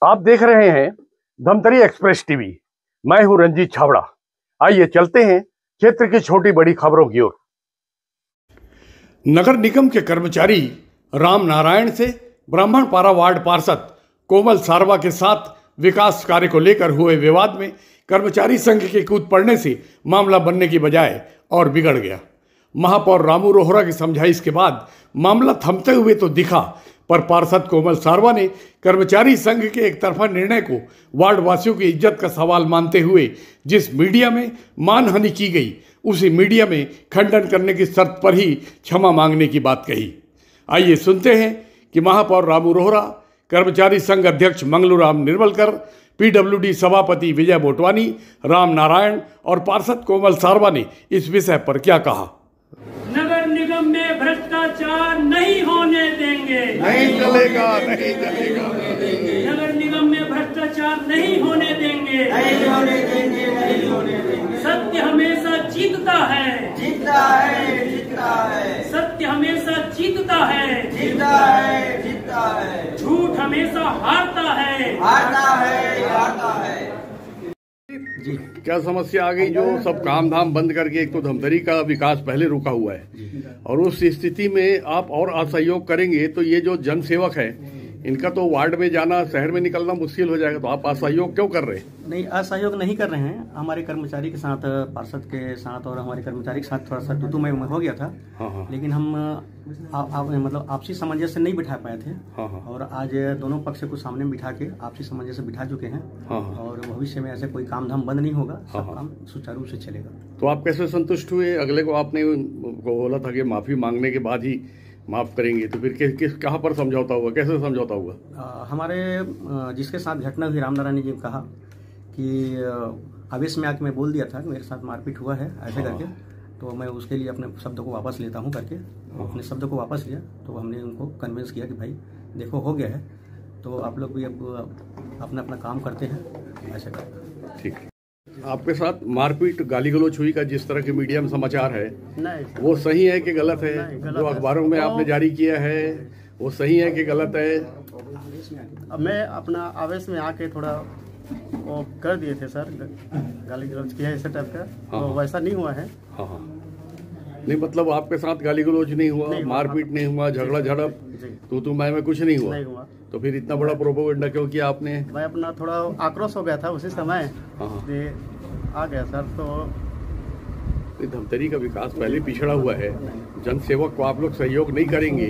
आप देख रहे हैं धमतरी एक्सप्रेस टीवी। मैं हूं रंजीत छाबड़ा। आइए चलते हैं क्षेत्र की छोटी बड़ी खबरों की ओर। नगर निगम के कर्मचारी राम नारायण से ब्राह्मणपारा वार्ड पार्षद कोमल सारवा के साथ विकास कार्य को लेकर हुए विवाद में कर्मचारी संघ के कूद पड़ने से मामला बनने की बजाय और बिगड़ गया। महापौर रामू रोहरा की समझाइश के बाद मामला थमते हुए तो दिखा, पर पार्षद कोमल सारवा ने कर्मचारी संघ के एक तरफा निर्णय को वार्ड वासियों की इज्जत का सवाल मानते हुए जिस मीडिया में मानहानि की गई, उसी मीडिया में खंडन करने की शर्त पर ही क्षमा मांगने की बात कही। आइए सुनते हैं कि महापौर रामू रोहरा, कर्मचारी संघ अध्यक्ष मंगलूराम निर्मलकर, पीडब्ल्यूडी सभापति विजय मोटवानी, राम नारायण और पार्षद कोमल सारवा ने इस विषय पर क्या कहा। नगर निगम में भ्रष्टाचार नहीं होने देंगे। नहीं चलेगा, नहीं चलेगा। नगर निगम में भ्रष्टाचार नहीं होने देंगे। नहीं होने देंगे, नहीं होने देंगे। सत्य हमेशा जीतता है, जीतता है, जीतता है। सत्य हमेशा जीतता है, जीतता है, जीतता है। झूठ हमेशा हारता है, हारता है, हारता है। जी, क्या समस्या आ गई जो सब काम धाम बंद करके, एक तो धमतरी का विकास पहले रुका हुआ है और उस स्थिति में आप और असहयोग करेंगे तो ये जो जन सेवक है इनका तो वार्ड में जाना, शहर में निकलना मुश्किल हो जाएगा। तो आप असहयोग क्यों कर रहे हैं? नहीं, असहयोग नहीं कर रहे हैं। हमारे कर्मचारी के साथ, पार्षद के साथ और हमारे कर्मचारी के साथ थोड़ा सा तू में हो गया था। हाँ। लेकिन हम मतलब आपसी सामंजस्य नहीं बिठा पाए थे। हाँ। और आज दोनों पक्ष को सामने बिठा के आपसी सामंजस्य बिठा चुके हैं। हाँ। और भविष्य में ऐसे कोई काम धाम बंद नहीं होगा। हाँ। सब काम सुचारू रूप से चलेगा। तो आप कैसे संतुष्ट हुए? अगले को आपने बोला था कि माफी मांगने के बाद ही माफ करेंगे, तो फिर किस कहाँ पर समझौता हुआ, कैसे समझौता हुआ? हमारे जिसके साथ घटना हुई, राम नारायण जी ने कहा कि आवेश में आके मैं बोल दिया था कि मेरे साथ मारपीट हुआ है ऐसे करके, तो मैं उसके लिए अपने शब्द को वापस लेता हूं करके अपने शब्द को वापस लिया। तो हमने उनको कन्विंस किया कि भाई देखो हो गया है, तो आप लोग भी अब अपना अपना काम करते हैं ऐसे करके। ठीक है। आपके साथ मारपीट, गाली गलौज हुई का जिस तरह के मीडिया में समाचार है, नहीं, वो सही है कि गलत है? गलत जो अखबारों में आपने जारी किया है वो सही है कि गलत है? अब मैं अपना आवेश में आके थोड़ा वो कर दिए थे सर, गाली गलौज किया ऐसे टाइप का। हाँ। तो वैसा नहीं हुआ है। हाँ। नहीं, मतलब आपके साथ गाली गलौज नहीं हुआ, मारपीट नहीं हुआ, झगड़ा झड़प, तू मैं कुछ नहीं हुआ? नहीं हुआ। तो फिर इतना बड़ा प्रोपेगेंडा क्यों किया आपने? मैं अपना थोड़ा आक्रोश हो गया था उसी समय। हाँ। आ गया सर। तो धमतरी का विकास पहले पिछड़ा हुआ है, जन सेवक को आप लोग सहयोग नहीं करेंगे,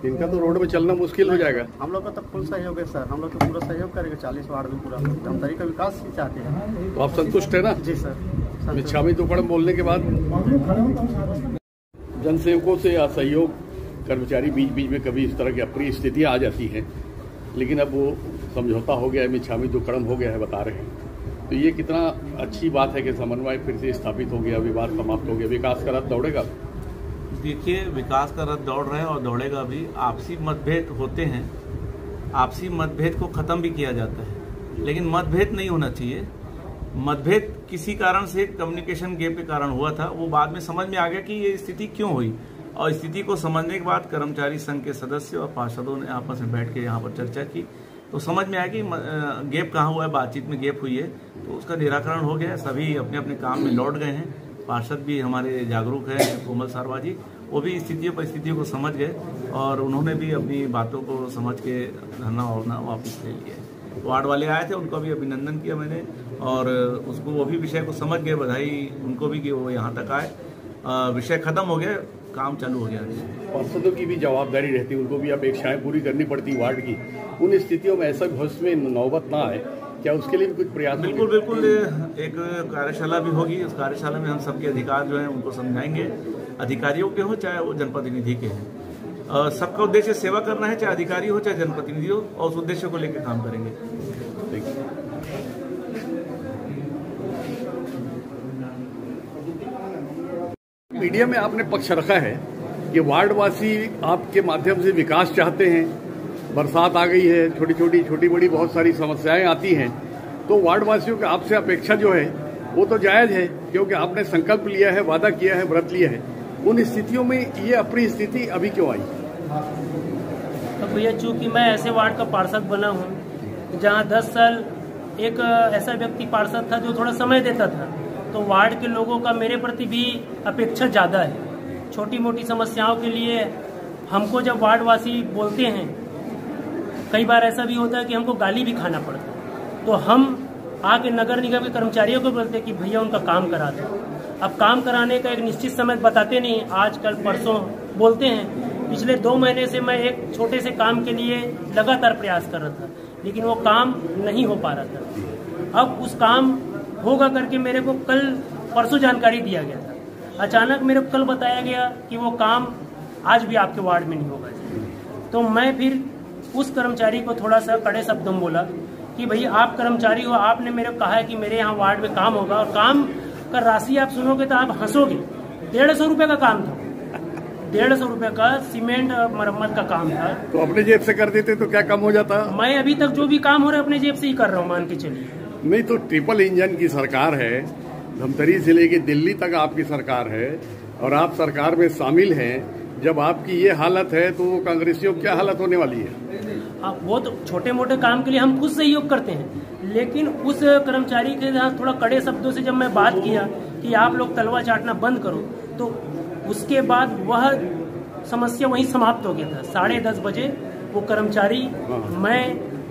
इनका तो रोड में चलना मुश्किल हो जाएगा। हम लोग का तो फुल सहयोग है सर, हम लोग तो पूरा सहयोग करेंगे। 40 वार्ड में पूरा धमतरी का विकास ही चाहते हैं। तो आप संतुष्ट है ना? जी सर। मिच्छामी दुक्कड़म बोलने के बाद जन सेवकों से असहयोग, कर्मचारी बीच बीच में कभी इस तरह की अप्रिय स्थितियां आ जाती हैं, लेकिन अब वो समझौता हो गया है, मिच्छामी दुक्कड़म हो गया है बता रहे हैं। तो ये कितना अच्छी बात है कि समन्वय फिर से स्थापित हो गया, विवाद समाप्त हो गया, विकास का रथ दौड़ेगा। देखिए, विकास का रथ दौड़ रहा है और दौड़ेगा भी। आपसी मतभेद होते हैं, आपसी मतभेद को खत्म भी किया जाता है, लेकिन मतभेद नहीं होना चाहिए। मतभेद किसी कारण से, कम्युनिकेशन गैप के कारण हुआ था, वो बाद में समझ में आ गया कि ये स्थिति क्यों हुई। और स्थिति को समझने के बाद कर्मचारी संघ के सदस्य और पार्षदों ने आपस में बैठ के यहाँ पर चर्चा की, तो समझ में आया कि गैप कहाँ हुआ है, बातचीत में गैप हुई है, तो उसका निराकरण हो गया है। सभी अपने अपने काम में लौट गए हैं। पार्षद भी हमारे जागरूक हैं, कोमल सारवा जी, वो भी स्थितियों परिस्थितियों को समझ गए और उन्होंने भी अपनी बातों को समझ के धरना वरना वापस ले लिया। वार्ड वाले आए थे, उनको भी अभिनंदन किया मैंने, और उसको वो भी विषय को समझ गए, बधाई उनको भी कि वो यहाँ तक आए। विषय खत्म हो गया, काम चालू हो गया। पार्षदों की भी जवाबदारी रहती है, उनको भी अपेक्षाएं पूरी करनी पड़ती वार्ड की। उन स्थितियों में ऐसा भविष्य में नौबत ना आए, क्या उसके लिए भी कुछ प्रयास? बिल्कुल बिल्कुल, एक कार्यशाला भी होगी। उस कार्यशाला में हम सबके अधिकार जो हैं उनको समझाएंगे, अधिकारियों के हो चाहे वो जनप्रतिनिधि के हैं। सबका उद्देश्य सेवा करना है, चाहे अधिकारी हो चाहे जनप्रतिनिधि हो, और उस उद्देश्य को लेकर काम करेंगे। मीडिया में आपने पक्ष रखा है कि वार्डवासी आपके माध्यम से विकास चाहते हैं, बरसात आ गई है, छोटी बड़ी बहुत सारी समस्याएं आती हैं, तो वार्डवासियों की आपसे अपेक्षा जो है वो तो जायज है, क्योंकि आपने संकल्प लिया है, वादा किया है, व्रत लिया है। उन स्थितियों में ये अप्रिय स्थिति अभी क्यों आई? तो भैया, चूंकि मैं ऐसे वार्ड का पार्षद बना हूँ जहाँ 10 साल एक ऐसा व्यक्ति पार्षद था जो थोड़ा समय देता था, तो वार्ड के लोगों का मेरे प्रति भी अपेक्षा ज़्यादा है। छोटी मोटी समस्याओं के लिए हमको जब वार्डवासी बोलते हैं, कई बार ऐसा भी होता है कि हमको गाली भी खाना पड़ता है, तो हम आके नगर निगम के कर्मचारियों को बोलते हैं कि भैया उनका काम करा दो। अब काम कराने का एक निश्चित समय बताते नहीं, आज कल परसों बोलते हैं। पिछले 2 महीने से मैं एक छोटे से काम के लिए लगातार प्रयास कर रहा था, लेकिन वो काम नहीं हो पा रहा था। अब उस काम होगा करके मेरे को कल परसों जानकारी दिया गया था। अचानक मेरे को कल बताया गया कि वो काम आज भी आपके वार्ड में नहीं होगा। तो मैं फिर उस कर्मचारी को थोड़ा सा कड़े शब्दों में बोला कि भैया आप कर्मचारी हो, आपने मेरे को कहा है कि मेरे यहाँ वार्ड में काम होगा, और काम का राशि आप सुनोगे तो आप हंसोगे। 150 रुपये का काम था, 150 रुपये का सीमेंट मरम्मत का काम था। तो अपने जेब से कर देते तो क्या कम हो जाता? मैं अभी तक जो भी काम हो रहा है अपने जेब से ही कर रहा हूँ, मान के चलिए। नहीं तो ट्रिपल इंजन की सरकार है, धमतरी से लेके दिल्ली तक आपकी सरकार है और आप सरकार में शामिल हैं। जब आपकी ये हालत है तो कांग्रेसियों की क्या हालत होने वाली है? वो तो छोटे मोटे काम के लिए हम खुद सहयोग करते हैं, लेकिन उस कर्मचारी के साथ थोड़ा कड़े शब्दों से जब मैं बात किया कि आप लोग तलवा चाटना बंद करो, तो उसके बाद वह समस्या वहीं समाप्त हो गया था। 10:30 बजे वो कर्मचारी, मैं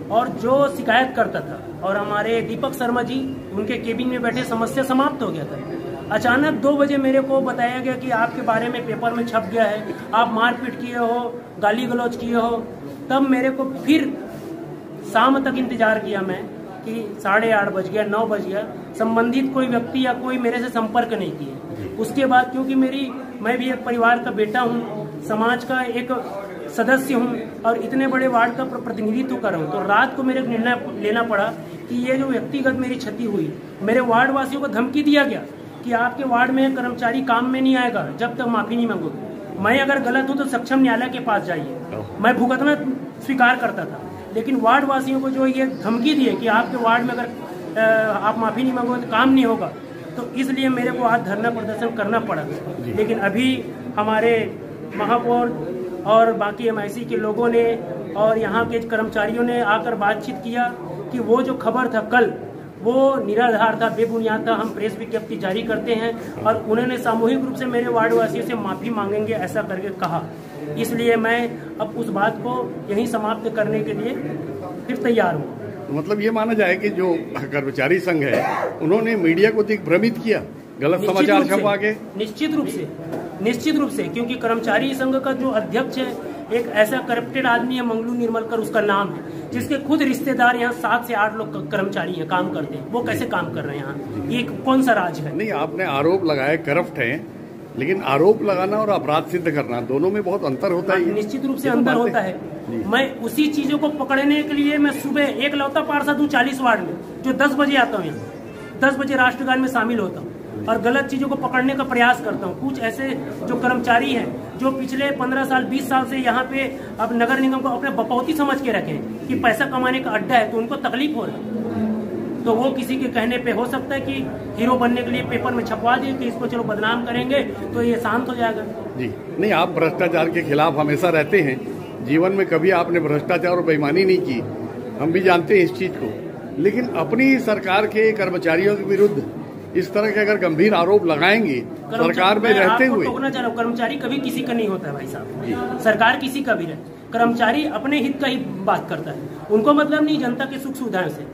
और जो शिकायत करता था और हमारे दीपक शर्मा जी उनके केबिन में बैठे, समस्या समाप्त हो गया था। अचानक 2 बजे मेरे को बताया गया कि आपके बारे में पेपर में छप गया है, आप मारपीट किए हो, गाली गलौज किए हो। तब मेरे को फिर शाम तक इंतजार किया मैं कि 8:30 बज गया, 9 बज गया, संबंधित कोई व्यक्ति या कोई मेरे से संपर्क नहीं किया। उसके बाद क्योंकि मैं भी एक परिवार का बेटा हूँ, समाज का एक सदस्य हूँ और इतने बड़े वार्ड का प्रतिनिधित्व कर रहा हूँ, तो रात को मेरे निर्णय लेना पड़ा कि ये जो व्यक्तिगत मेरी क्षति हुई, मेरे वार्ड वासियों को धमकी दिया गया कि आपके वार्ड में कर्मचारी काम में नहीं आएगा जब तक माफी नहीं मांगोगे। मैं अगर गलत हूं तो सक्षम न्यायालय के पास जाइए। मैं भुगतना स्वीकार करता था, लेकिन वार्ड वासियों को जो ये धमकी दी है कि आपके वार्ड में अगर आप माफी नहीं मांगोगे तो काम नहीं होगा, तो इसलिए मेरे को आज धरना प्रदर्शन करना पड़ा। लेकिन अभी हमारे महापौर और बाकी MIC के लोगों ने और यहाँ के कर्मचारियों ने आकर बातचीत किया कि वो जो खबर था कल, वो निराधार था, बेबुनियाद था। हम प्रेस विज्ञप्ति जारी करते हैं और उन्होंने सामूहिक रूप से मेरे वार्डवासियों से माफी मांगेंगे ऐसा करके कहा। इसलिए मैं अब उस बात को यहीं समाप्त करने के लिए फिर तैयार हूँ। मतलब ये माना जाए कि जो कर्मचारी संघ है उन्होंने मीडिया को दिग्भ्रमित किया, गलत समाचार छपा के। निश्चित रूप से क्योंकि कर्मचारी संघ का जो अध्यक्ष है एक ऐसा करप्टेड आदमी है, मंगलू निर्मलकर उसका नाम है, जिसके खुद रिश्तेदार यहाँ 7 से 8 लोग कर्मचारी हैं, काम करते हैं। वो कैसे काम कर रहे हैं यहाँ? ये कौन सा राज है? नहीं, आपने आरोप लगाया करप्ट है, लेकिन आरोप लगाना और अपराध सिद्ध करना दोनों में बहुत अंतर होता है। निश्चित रूप से अंतर होता है। मैं उसी चीजों को पकड़ने के लिए मैं सुबह एक लौता पार्षद हूँ 40 वार्ड में, जो 10 बजे आता हूँ, 10 बजे राष्ट्रगान में शामिल होता हूँ और गलत चीजों को पकड़ने का प्रयास करता हूँ। कुछ ऐसे जो कर्मचारी हैं जो पिछले 15 साल 20 साल से यहाँ पे अब नगर निगम को अपने बपौती समझ के रखे कि पैसा कमाने का अड्डा है, तो उनको तकलीफ हो रहा है। तो वो किसी के कहने पे हो सकता है कि हीरो बनने के लिए पेपर में छपवा दिए कि इसको चलो बदनाम करेंगे तो ये शांत हो जाएगा। जी नहीं, आप भ्रष्टाचार के खिलाफ हमेशा रहते हैं, जीवन में कभी आपने भ्रष्टाचार और बेईमानी नहीं की, हम भी जानते हैं इस चीज को। लेकिन अपनी सरकार के कर्मचारियों के विरुद्ध इस तरह के अगर गंभीर आरोप लगाएंगे सरकार में रहते हुए, टोकना चाह रहा हूँ, कर्मचारी कभी किसी का नहीं होता है भाई साहब, सरकार किसी का भी रहे, कर्मचारी अपने हित का ही बात करता है, उनको मतलब नहीं जनता के सुख सुविधाओं से।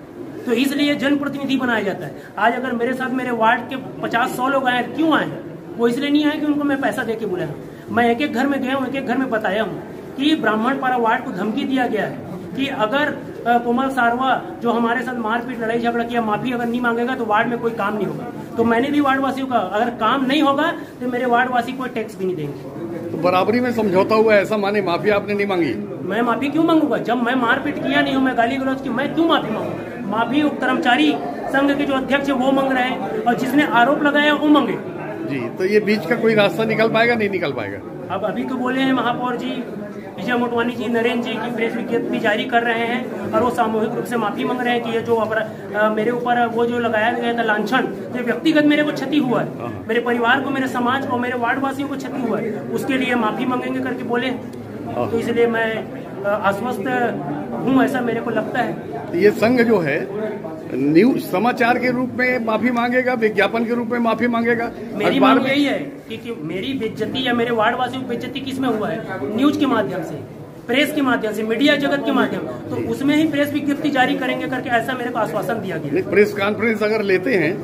तो इसलिए जनप्रतिनिधि बनाया जाता है। आज अगर मेरे साथ मेरे वार्ड के 50-100 लोग आए, क्यों आए? वो इसलिए नहीं आए कि उनको मैं पैसा दे के बुलाया। मैं एक एक घर में गया हूँ, एक एक घर में बताया हूँ कि ब्राह्मणपारा वार्ड को धमकी दिया गया है कि अगर कोमल सारवा जो हमारे साथ मारपीट लड़ाई झगड़ा किया, माफी अगर नहीं मांगेगा तो वार्ड में कोई काम नहीं होगा। तो मैंने भी वार्ड वासियों का, अगर काम नहीं होगा तो मेरे वार्ड वासी कोई टैक्स भी नहीं देंगे। तो बराबरी में समझौता हुआ, ऐसा माने माफी आपने नहीं मांगी? मैं माफी क्यों मांगूंगा? जब मैं मारपीट किया नहीं हूँ, मैं गाली गलौज की, मैं क्यों माफी मांगूंगा? माफी कर्मचारी संघ के जो अध्यक्ष है वो मांग रहे हैं और जिसने आरोप लगाया वो मांगे। जी, तो ये बीच का कोई रास्ता निकल पाएगा? नहीं निकल पाएगा। अब अभी तो बोले हैं महापौर जी, विजय मोटवानी जी, नरेंद्र जी की प्रेस विज्ञप्ति जारी कर रहे हैं और वो सामूहिक रूप से माफी मांग रहे हैं कि ये जो मेरे ऊपर वो जो लगाया गया था लांछन, जो व्यक्तिगत मेरे को क्षति हुआ है, मेरे परिवार को, मेरे समाज को, मेरे वार्ड वासियों को क्षति हुआ है, उसके लिए माफी मांगेंगे करके बोले। तो इसलिए मैं आश्वस्त हूँ, ऐसा मेरे को लगता है। ये संघ जो है न्यूज समाचार के रूप में माफी मांगेगा, विज्ञापन के रूप में माफी मांगेगा? मेरी मांग यही है कि मेरी बेइज्जती या मेरे वार्ड वासियों की बेइज्जती किसमें हुआ है? न्यूज के माध्यम से, प्रेस के माध्यम से, मीडिया जगत के माध्यम, तो उसमें ही प्रेस विज्ञप्ति जारी करेंगे करके ऐसा मेरे को आश्वासन दिया गया। प्रेस कॉन्फ्रेंस अगर लेते हैं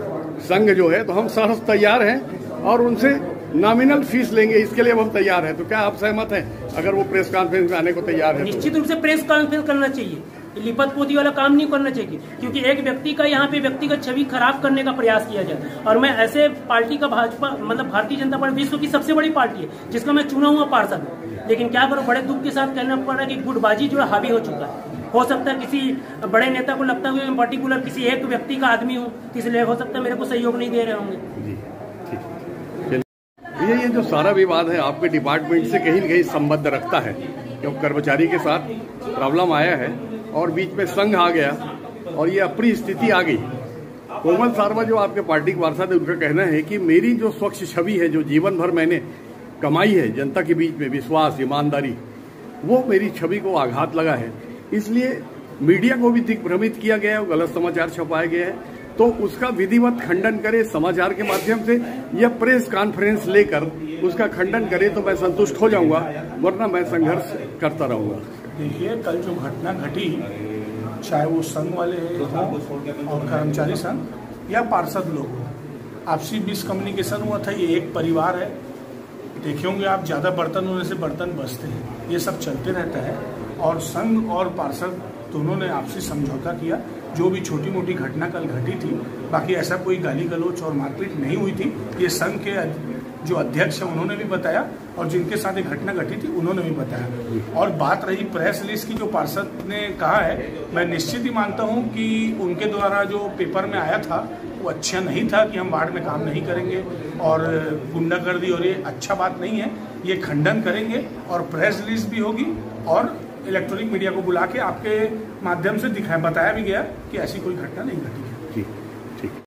संघ जो है तो हम सहर्ष तैयार हैं और उनसे नॉमिनल फीस लेंगे, इसके लिए हम तैयार हैं। तो क्या आप सहमत हैं अगर वो प्रेस कॉन्फ्रेंस में आने को तैयार है? निश्चित रूप से प्रेस कॉन्फ्रेंस करना चाहिए, लिपत पोती वाला काम नहीं करना चाहिए, क्योंकि एक व्यक्ति का यहाँ पे व्यक्तिगत छवि खराब करने का प्रयास किया जाए। और मैं ऐसे पार्टी का भाजपा मतलब भारतीय जनता पार्टी विश्व की सबसे बड़ी पार्टी है जिसका मैं चुना हुआ पार्षद हूँ, लेकिन क्या करूँ, बड़े दुख के साथ कहना पड़ा कि गुटबाजी जो है हावी हो चुका है। हो सकता है किसी बड़े नेता को लगता है पर्टिकुलर किसी एक व्यक्ति का आदमी हूँ, इसलिए हो सकता है मेरे को सहयोग नहीं दे रहे होंगे। ये जो सारा विवाद है आपके डिपार्टमेंट से कहीं न कहीं संबंध रखता है, क्योंकि कर्मचारी के साथ प्रॉब्लम आया है और बीच में संघ आ गया और ये अप्रिय स्थिति आ गई। कोमल सारवा जो आपके पार्टी के पार्षद है, उनका कहना है कि मेरी जो स्वच्छ छवि है, जो जीवन भर मैंने कमाई है जनता के बीच में, विश्वास, ईमानदारी, वो मेरी छवि को आघात लगा है, इसलिए मीडिया को भी दिग्भ्रमित किया गया है, गलत समाचार छपाए गए हैं। तो उसका विधिवत खंडन करे समाचार के माध्यम से या प्रेस कॉन्फ्रेंस लेकर उसका खंडन करे तो मैं संतुष्ट हो जाऊंगा, वरना मैं संघर्ष करता रहूंगा। देखिए, कल जो घटना घटी, चाहे वो संघ वाले हों और कर्मचारी संघ या पार्षद लोग हों, आपसी मिसकम्युनिकेशन हुआ था। ये एक परिवार है, देखे होंगे आप, ज़्यादा बर्तन होने से बर्तन बसते हैं, ये सब चलते रहता है। और संघ और पार्षद दोनों ने आपसी समझौता किया। जो भी छोटी मोटी घटना कल घटी थी, बाकी ऐसा कोई गाली गलौच और मारपीट नहीं हुई थी। ये संघ के जो अध्यक्ष हैं उन्होंने भी बताया और जिनके साथ ये घटना घटी थी उन्होंने भी बताया। और बात रही प्रेस रिलीज की, जो पार्षद ने कहा है, मैं निश्चित ही मानता हूं कि उनके द्वारा जो पेपर में आया था वो अच्छा नहीं था कि हम वार्ड में काम नहीं करेंगे और गुंडागर्दी, और ये अच्छा बात नहीं है। ये खंडन करेंगे और प्रेस रिलीज भी होगी और इलेक्ट्रॉनिक मीडिया को बुला के आपके माध्यम से बताया भी गया कि ऐसी कोई घटना नहीं घटी।